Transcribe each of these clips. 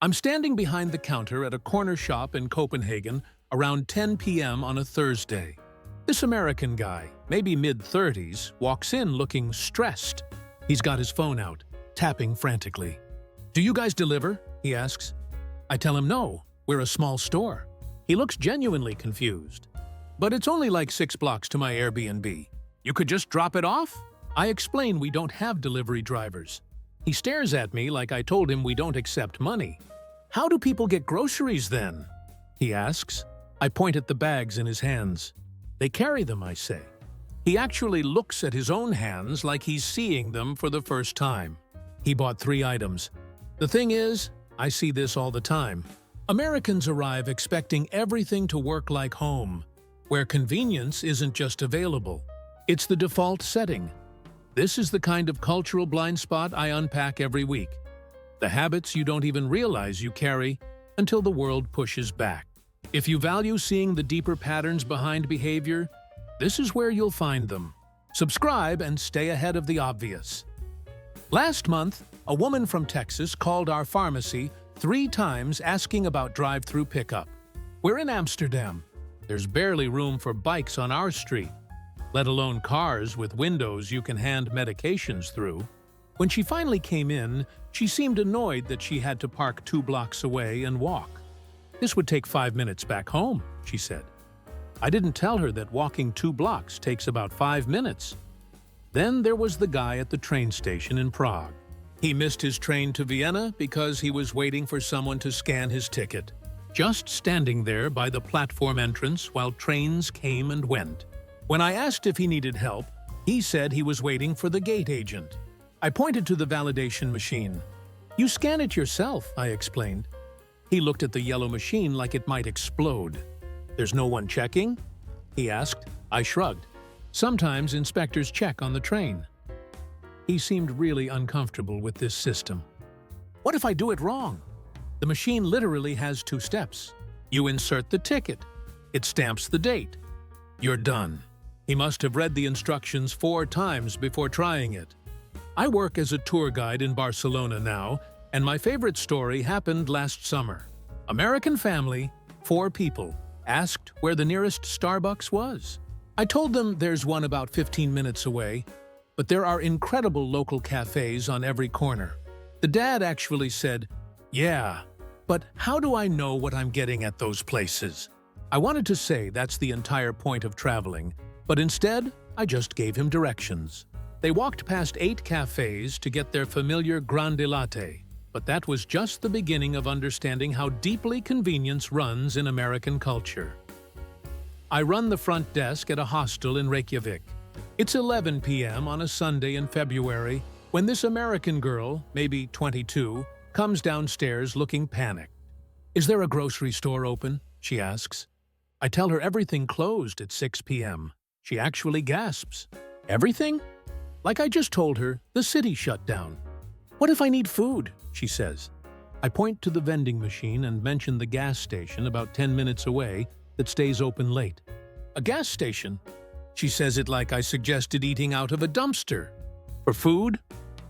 I'm standing behind the counter at a corner shop in Copenhagen around 10 p.m. on a Thursday. This American guy, maybe mid-30s, walks in looking stressed. He's got his phone out, tapping frantically. "Do you guys deliver?" he asks. I tell him no, we're a small store. He looks genuinely confused. "But it's only like 6 blocks to my Airbnb. You could just drop it off?" I explain we don't have delivery drivers. He stares at me like I told him we don't accept money. "How do people get groceries then?" he asks. I point at the bags in his hands. "They carry them," I say. He actually looks at his own hands like he's seeing them for the first time. He bought 3 items. The thing is, I see this all the time. Americans arrive expecting everything to work like home, where convenience isn't just available. It's the default setting. This is the kind of cultural blind spot I unpack every week. The habits you don't even realize you carry until the world pushes back. If you value seeing the deeper patterns behind behavior, this is where you'll find them. Subscribe and stay ahead of the obvious. Last month, a woman from Texas called our pharmacy 3 times asking about drive-through pickup. We're in Amsterdam. There's barely room for bikes on our street, let alone cars with windows you can hand medications through. When she finally came in, she seemed annoyed that she had to park 2 blocks away and walk. "This would take 5 minutes back home," she said. I didn't tell her that walking 2 blocks takes about 5 minutes. Then there was the guy at the train station in Prague. He missed his train to Vienna because he was waiting for someone to scan his ticket, just standing there by the platform entrance while trains came and went. When I asked if he needed help, he said he was waiting for the gate agent. I pointed to the validation machine. "You scan it yourself," I explained. He looked at the yellow machine like it might explode. "There's no one checking?" he asked. I shrugged. "Sometimes inspectors check on the train." He seemed really uncomfortable with this system. "What if I do it wrong?" "The machine literally has 2 steps. You insert the ticket. It stamps the date. You're done." He must have read the instructions 4 times before trying it. I work as a tour guide in Barcelona now, and my favorite story happened last summer. American family, 4 people, asked where the nearest Starbucks was. I told them there's one about 15 minutes away, but there are incredible local cafes on every corner. The dad actually said, "Yeah, but how do I know what I'm getting at those places?" I wanted to say that's the entire point of traveling, but instead, I just gave him directions. They walked past 8 cafes to get their familiar grande latte, but that was just the beginning of understanding how deeply convenience runs in American culture. I run the front desk at a hostel in Reykjavik. It's 11 p.m. on a Sunday in February when this American girl, maybe 22, comes downstairs looking panicked. "Is there a grocery store open?" she asks. I tell her everything closed at 6 p.m. She actually gasps. "Everything?" Like I just told her, the city shut down. "What if I need food?" she says. I point to the vending machine and mention the gas station about 10 minutes away that stays open late. "A gas station?" She says it like I suggested eating out of a dumpster. For food?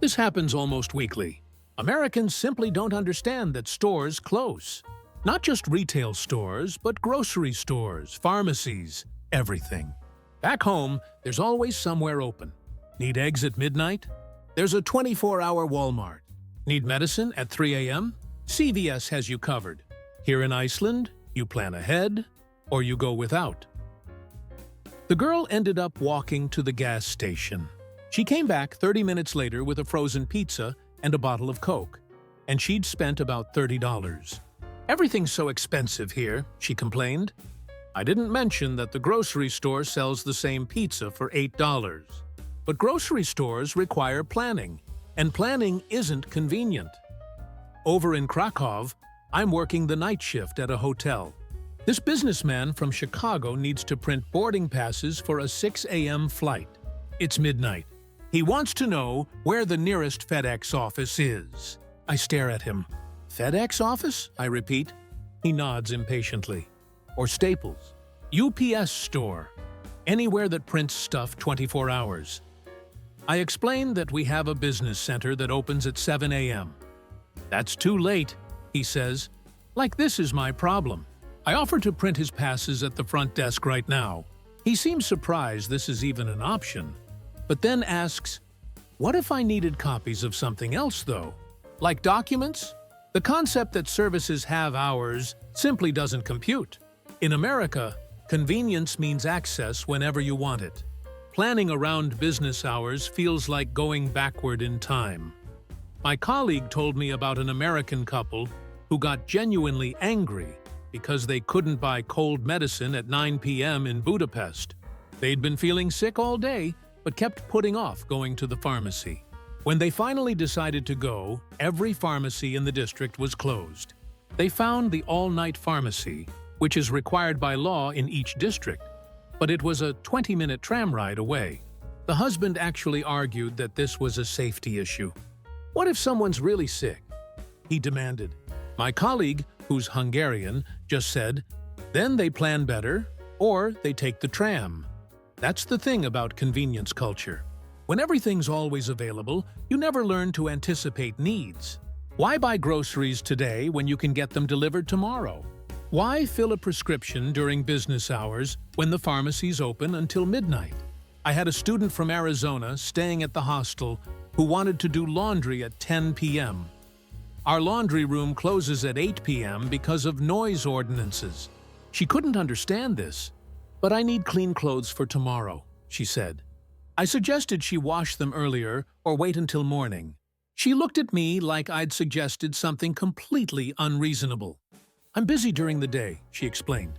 This happens almost weekly. Americans simply don't understand that stores close. Not just retail stores, but grocery stores, pharmacies, everything. Back home, there's always somewhere open. Need eggs at midnight? There's a 24-hour Walmart. Need medicine at 3 a.m.? CVS has you covered. Here in Iceland, you plan ahead, or you go without. The girl ended up walking to the gas station. She came back 30 minutes later with a frozen pizza and a bottle of Coke, and she'd spent about $30. "Everything's so expensive here," she complained. I didn't mention that the grocery store sells the same pizza for $8. But grocery stores require planning, and planning isn't convenient. Over in Krakow, I'm working the night shift at a hotel. This businessman from Chicago needs to print boarding passes for a 6 a.m. flight. It's midnight. He wants to know where the nearest FedEx office is. I stare at him. "FedEx office?" I repeat. He nods impatiently. "Or Staples. UPS store. Anywhere that prints stuff 24 hours. I explain that we have a business center that opens at 7 a.m. "That's too late," he says. Like this is my problem. I offer to print his passes at the front desk right now. He seems surprised this is even an option, but then asks, what if I needed copies of something else though? Like documents? The concept that services have hours simply doesn't compute. In America, convenience means access whenever you want it. Planning around business hours feels like going backward in time. My colleague told me about an American couple who got genuinely angry because they couldn't buy cold medicine at 9 p.m. in Budapest. They'd been feeling sick all day, but kept putting off going to the pharmacy. When they finally decided to go, every pharmacy in the district was closed. They found the all-night pharmacy, which is required by law in each district, but it was a 20-minute tram ride away. The husband actually argued that this was a safety issue. What if someone's really sick? He demanded. My colleague, who's Hungarian, just said, then they plan better, or they take the tram. That's the thing about convenience culture. When everything's always available, you never learn to anticipate needs. Why buy groceries today when you can get them delivered tomorrow? Why fill a prescription during business hours when the pharmacy's open until midnight? I had a student from Arizona staying at the hostel who wanted to do laundry at 10 p.m. Our laundry room closes at 8 p.m. because of noise ordinances. She couldn't understand this. But I need clean clothes for tomorrow, she said. I suggested she wash them earlier or wait until morning. She looked at me like I'd suggested something completely unreasonable. I'm busy during the day, she explained.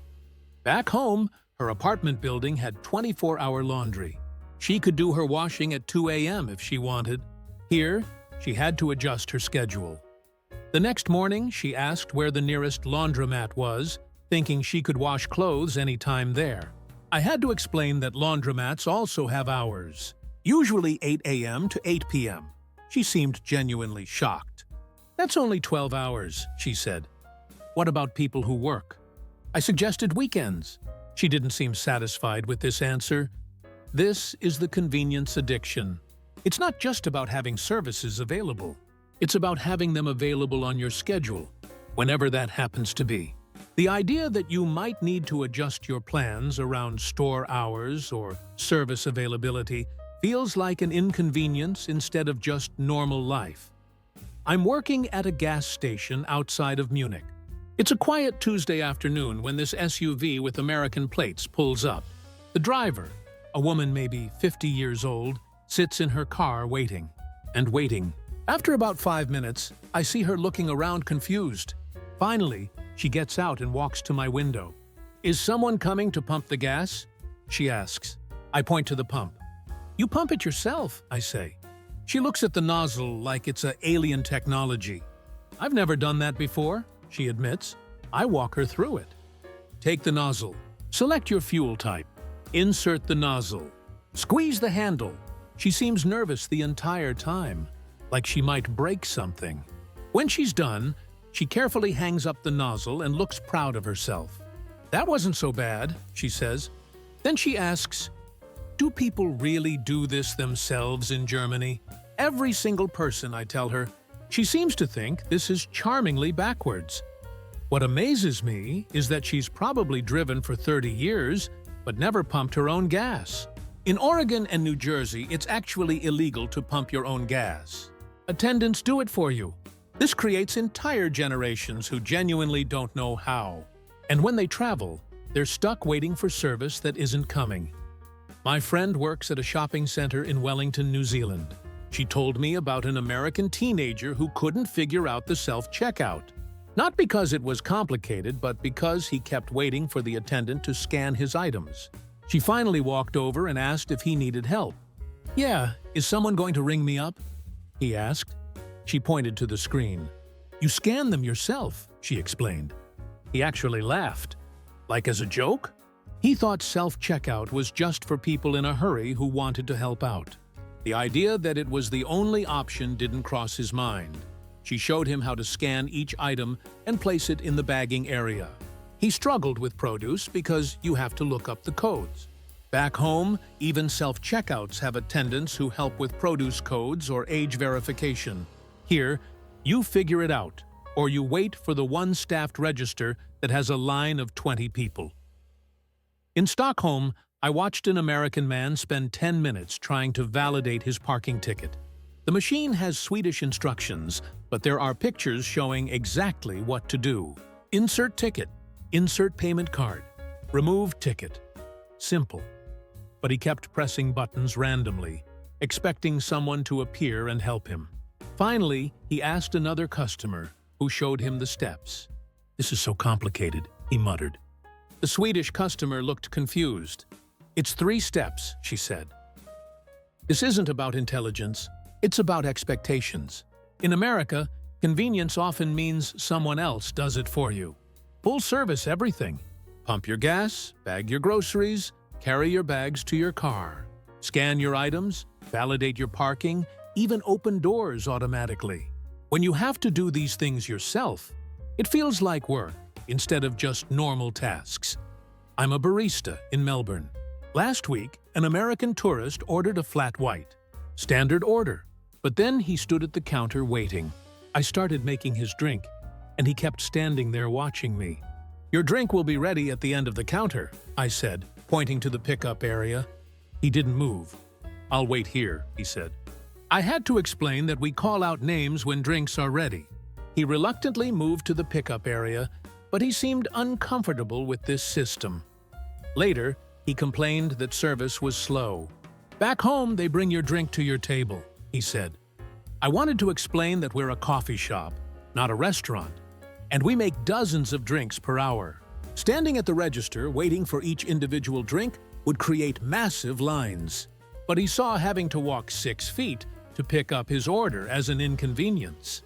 Back home, her apartment building had 24-hour laundry. She could do her washing at 2 a.m. if she wanted. Here, she had to adjust her schedule. The next morning, she asked where the nearest laundromat was, thinking she could wash clothes anytime there. I had to explain that laundromats also have hours, usually 8 a.m. to 8 p.m. She seemed genuinely shocked. That's only 12 hours, she said. What about people who work? I suggested weekends. She didn't seem satisfied with this answer. This is the convenience addiction. It's not just about having services available. It's about having them available on your schedule, whenever that happens to be. The idea that you might need to adjust your plans around store hours or service availability feels like an inconvenience instead of just normal life. I'm working at a gas station outside of Munich. It's a quiet Tuesday afternoon when this SUV with American plates pulls up. The driver, a woman maybe 50 years old, sits in her car waiting and waiting. After about 5 minutes, I see her looking around confused. Finally, she gets out and walks to my window. Is someone coming to pump the gas? She asks. I point to the pump. You pump it yourself, I say. She looks at the nozzle like it's an alien technology. I've never done that before, she admits. I walk her through it. Take the nozzle. Select your fuel type. Insert the nozzle. Squeeze the handle. She seems nervous the entire time, like she might break something. When she's done, she carefully hangs up the nozzle and looks proud of herself. That wasn't so bad, she says. Then she asks, do people really do this themselves in Germany? Every single person, I tell her. She seems to think this is charmingly backwards. What amazes me is that she's probably driven for 30 years, but never pumped her own gas. In Oregon and New Jersey, it's actually illegal to pump your own gas. Attendants do it for you. This creates entire generations who genuinely don't know how. And when they travel, they're stuck waiting for service that isn't coming. My friend works at a shopping center in Wellington, New Zealand. She told me about an American teenager who couldn't figure out the self-checkout. Not because it was complicated, but because he kept waiting for the attendant to scan his items. She finally walked over and asked if he needed help. Yeah, is someone going to ring me up? He asked. She pointed to the screen. You scan them yourself, she explained. He actually laughed. Like as a joke? He thought self-checkout was just for people in a hurry who wanted to help out. The idea that it was the only option didn't cross his mind. She showed him how to scan each item and place it in the bagging area. He struggled with produce because you have to look up the codes. Back home, even self-checkouts have attendants who help with produce codes or age verification. Here, you figure it out. or you wait for the one staffed register that has a line of 20 people. In Stockholm, I watched an American man spend 10 minutes trying to validate his parking ticket. The machine has Swedish instructions, but there are pictures showing exactly what to do. Insert ticket, insert payment card, remove ticket. Simple. But he kept pressing buttons randomly, expecting someone to appear and help him. Finally, he asked another customer, who showed him the steps. "This is so complicated," he muttered. The Swedish customer looked confused. "It's 3 steps," she said. This isn't about intelligence, it's about expectations. In America, convenience often means someone else does it for you. Full service everything. Pump your gas, bag your groceries, carry your bags to your car, scan your items, validate your parking, even open doors automatically. When you have to do these things yourself, it feels like work instead of just normal tasks. I'm a barista in Melbourne. Last week, an American tourist ordered a flat white. Standard order. But then he stood at the counter waiting. I started making his drink, and he kept standing there watching me. "Your drink will be ready at the end of the counter," I said, pointing to the pickup area. He didn't move. "I'll wait here," he said. I had to explain that we call out names when drinks are ready. He reluctantly moved to the pickup area, but he seemed uncomfortable with this system. Later, he complained that service was slow. "Back home, they bring your drink to your table," he said. I wanted to explain that we're a coffee shop, not a restaurant, and we make dozens of drinks per hour. Standing at the register waiting for each individual drink would create massive lines. But he saw having to walk 6 feet to pick up his order as an inconvenience.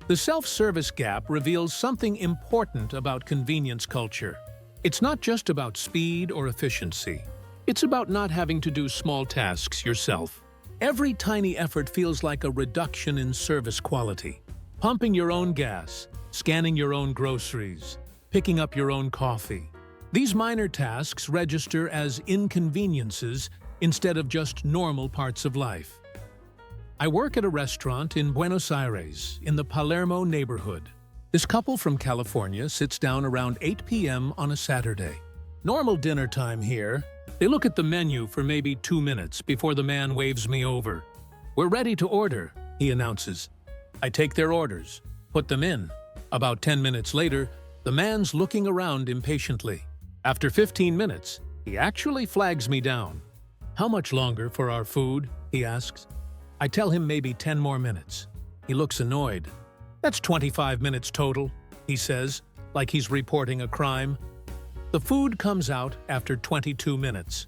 The self-service gap reveals something important about convenience culture. It's not just about speed or efficiency. It's about not having to do small tasks yourself. Every tiny effort feels like a reduction in service quality. Pumping your own gas, scanning your own groceries, picking up your own coffee. These minor tasks register as inconveniences instead of just normal parts of life. I work at a restaurant in Buenos Aires, in the Palermo neighborhood. This couple from California sits down around 8 p.m. on a Saturday. Normal dinner time here. They look at the menu for maybe 2 minutes before the man waves me over. "We're ready to order," he announces. I take their orders, put them in. About 10 minutes later, the man's looking around impatiently. After 15 minutes, he actually flags me down. "How much longer for our food?" he asks. I tell him maybe 10 more minutes. He looks annoyed. "That's 25 minutes total," he says, like he's reporting a crime. The food comes out after 22 minutes.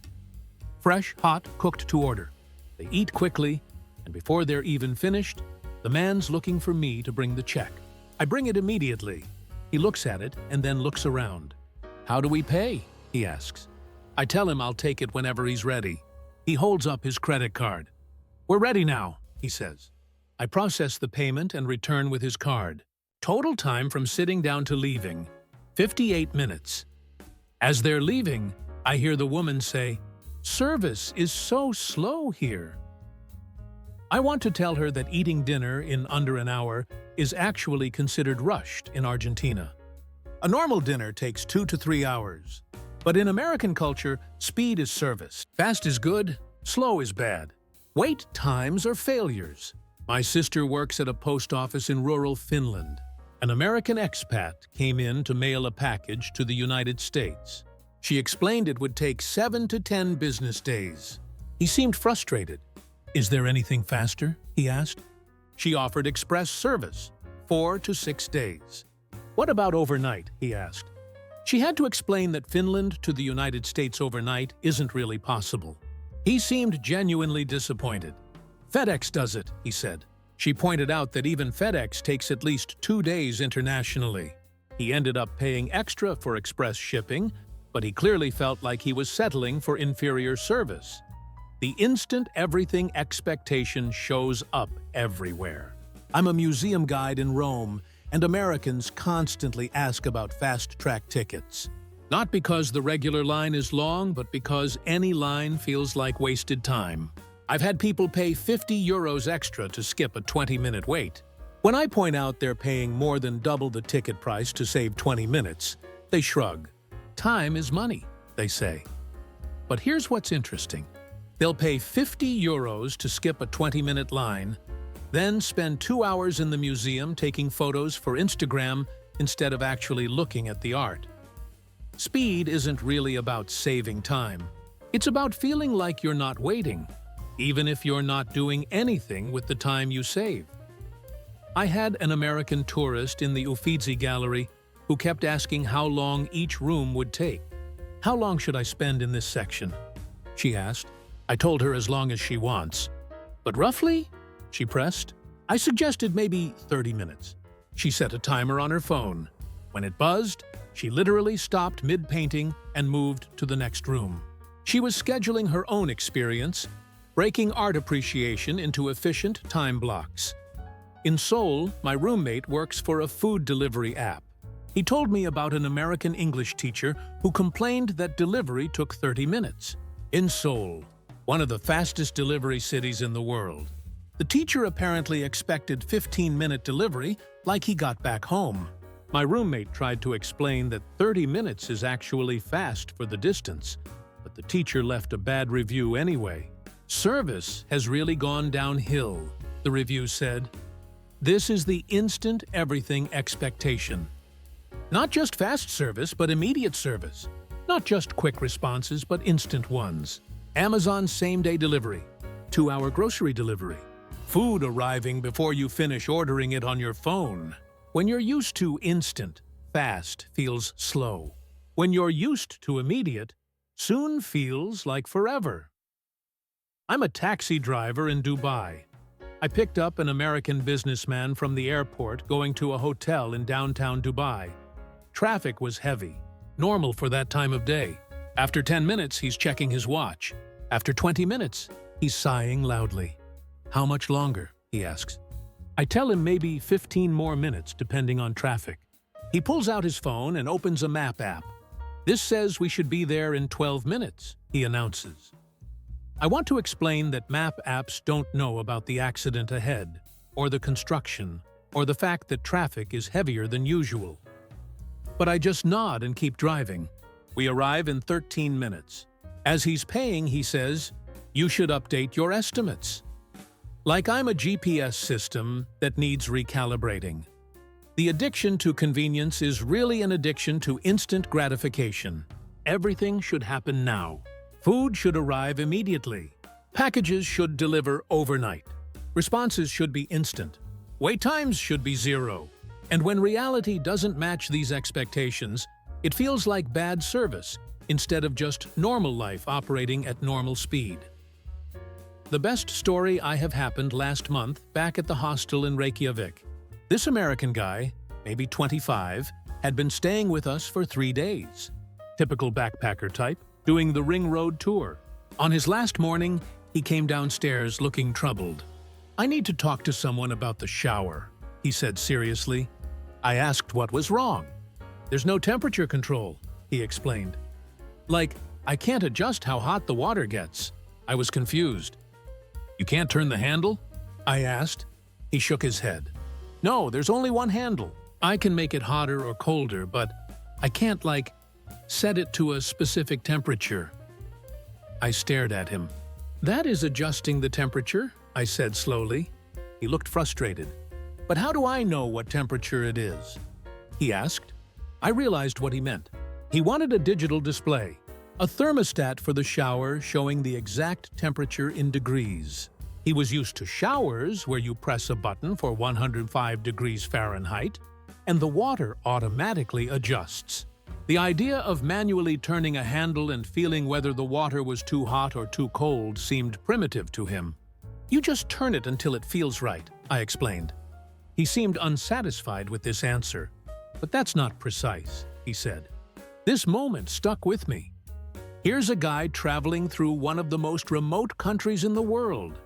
Fresh, hot, cooked to order. They eat quickly, and before they're even finished, the man's looking for me to bring the check. I bring it immediately. He looks at it and then looks around. "How do we pay?" he asks. I tell him I'll take it whenever he's ready. He holds up his credit card. "We're ready now," he says. I process the payment and return with his card. Total time from sitting down to leaving, 58 minutes. As they're leaving, I hear the woman say, "Service is so slow here." I want to tell her that eating dinner in under an hour is actually considered rushed in Argentina. A normal dinner takes 2 to 3 hours. But in American culture, speed is service. Fast is good, slow is bad. Wait times are failures. My sister works at a post office in rural Finland. An American expat came in to mail a package to the United States. She explained it would take 7 to 10 business days. He seemed frustrated. "Is there anything faster?" he asked. She offered express service, 4 to 6 days. "What about overnight?" he asked. She had to explain that Finland to the United States overnight isn't really possible. He seemed genuinely disappointed. "FedEx does it," he said. She pointed out that even FedEx takes at least 2 days internationally. He ended up paying extra for express shipping, but he clearly felt like he was settling for inferior service. The instant everything expectation shows up everywhere. I'm a museum guide in Rome, and Americans constantly ask about fast-track tickets. Not because the regular line is long, but because any line feels like wasted time. I've had people pay €50 extra to skip a 20-minute wait. When I point out they're paying more than double the ticket price to save 20 minutes, they shrug. Time is money, they say. But here's what's interesting. They'll pay €50 to skip a 20-minute line, then spend 2 hours in the museum taking photos for Instagram instead of actually looking at the art. Speed isn't really about saving time. It's about feeling like you're not waiting, even if you're not doing anything with the time you save. I had an American tourist in the Uffizi Gallery who kept asking how long each room would take. "How long should I spend in this section?" she asked. I told her as long as she wants. "But roughly?" she pressed. I suggested maybe 30 minutes. She set a timer on her phone. When it buzzed, she literally stopped mid-painting and moved to the next room. She was scheduling her own experience, breaking art appreciation into efficient time blocks. In Seoul, my roommate works for a food delivery app. He told me about an American English teacher who complained that delivery took 30 minutes. In Seoul, one of the fastest delivery cities in the world, the teacher apparently expected 15-minute delivery like he got back home. My roommate tried to explain that 30 minutes is actually fast for the distance, but the teacher left a bad review anyway. "Service has really gone downhill," the review said. "This is the instant everything expectation. Not just fast service, but immediate service. Not just quick responses, but instant ones. Amazon same-day delivery, 2-hour grocery delivery, food arriving before you finish ordering it on your phone. When you're used to instant, fast feels slow. When you're used to immediate, soon feels like forever." I'm a taxi driver in Dubai. I picked up an American businessman from the airport going to a hotel in downtown Dubai. Traffic was heavy, normal for that time of day. After 10 minutes, he's checking his watch. After 20 minutes, he's sighing loudly. "How much longer?" he asks. I tell him maybe 15 more minutes, depending on traffic. He pulls out his phone and opens a map app. "This says we should be there in 12 minutes, he announces. I want to explain that map apps don't know about the accident ahead, or the construction, or the fact that traffic is heavier than usual. But I just nod and keep driving. We arrive in 13 minutes. As he's paying, he says, "You should update your estimates." Like I'm a GPS system that needs recalibrating. The addiction to convenience is really an addiction to instant gratification. Everything should happen now. Food should arrive immediately. Packages should deliver overnight. Responses should be instant. Wait times should be 0. And when reality doesn't match these expectations, it feels like bad service instead of just normal life operating at normal speed. The best story I have happened last month back at the hostel in Reykjavik. This American guy, maybe 25, had been staying with us for 3 days. Typical backpacker type, doing the ring road tour. On his last morning, he came downstairs looking troubled. "I need to talk to someone about the shower," he said seriously. I asked what was wrong. "There's no temperature control," he explained. "Like, I can't adjust how hot the water gets." I was confused. "You can't turn the handle?" I asked. He shook his head. "No, there's only one handle. I can make it hotter or colder, but I can't, set it to a specific temperature." I stared at him. "That is adjusting the temperature," I said slowly. He looked frustrated. "But how do I know what temperature it is?" he asked. I realized what he meant. He wanted a digital display, a thermostat for the shower showing the exact temperature in degrees. He was used to showers where you press a button for 105 degrees Fahrenheit, and the water automatically adjusts. The idea of manually turning a handle and feeling whether the water was too hot or too cold seemed primitive to him. "You just turn it until it feels right," I explained. He seemed unsatisfied with this answer. "But that's not precise," he said. This moment stuck with me. Here's a guy traveling through one of the most remote countries in the world,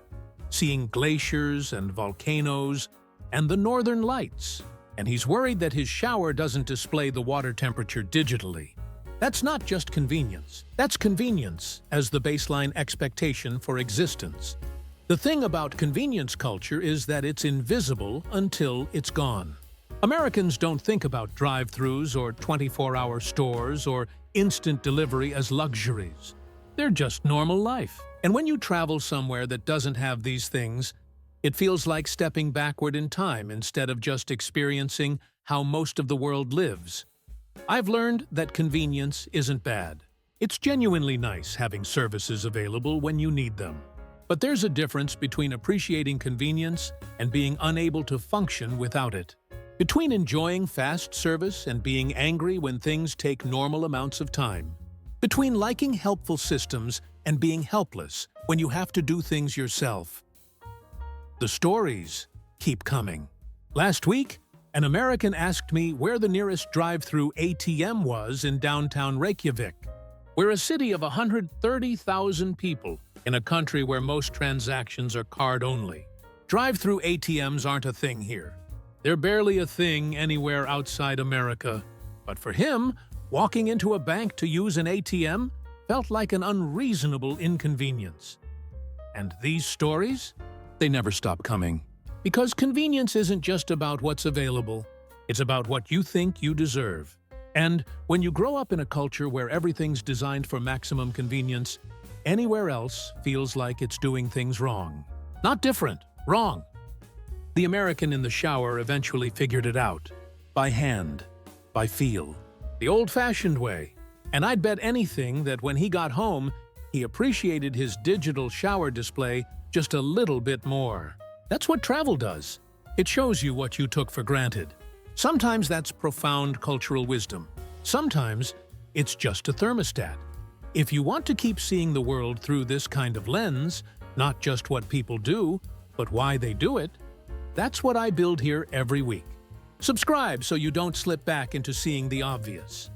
seeing glaciers and volcanoes and the northern lights, and he's worried that his shower doesn't display the water temperature digitally. That's not just convenience. That's convenience as the baseline expectation for existence. The thing about convenience culture is that it's invisible until it's gone. Americans don't think about drive-thrus or 24-hour stores or instant delivery as luxuries. They're just normal life. And when you travel somewhere that doesn't have these things, it feels like stepping backward in time instead of just experiencing how most of the world lives. I've learned that convenience isn't bad. It's genuinely nice having services available when you need them. But there's a difference between appreciating convenience and being unable to function without it. Between enjoying fast service and being angry when things take normal amounts of time. Between liking helpful systems and being helpless when you have to do things yourself. The stories keep coming. Last week, an American asked me where the nearest drive-through ATM was in downtown Reykjavik. We're a city of 130,000 people in a country where most transactions are card-only. Drive-through ATMs aren't a thing here. They're barely a thing anywhere outside America. But for him, walking into a bank to use an ATM felt like an unreasonable inconvenience. And these stories? They never stop coming. Because convenience isn't just about what's available. It's about what you think you deserve. And when you grow up in a culture where everything's designed for maximum convenience, anywhere else feels like it's doing things wrong. Not different, wrong. The American in the shower eventually figured it out. By hand, by feel. The old-fashioned way. And I'd bet anything that when he got home, he appreciated his digital shower display just a little bit more. That's what travel does. It shows you what you took for granted. Sometimes that's profound cultural wisdom. Sometimes it's just a thermostat. If you want to keep seeing the world through this kind of lens, not just what people do, but why they do it, that's what I build here every week. Subscribe so you don't slip back into seeing the obvious.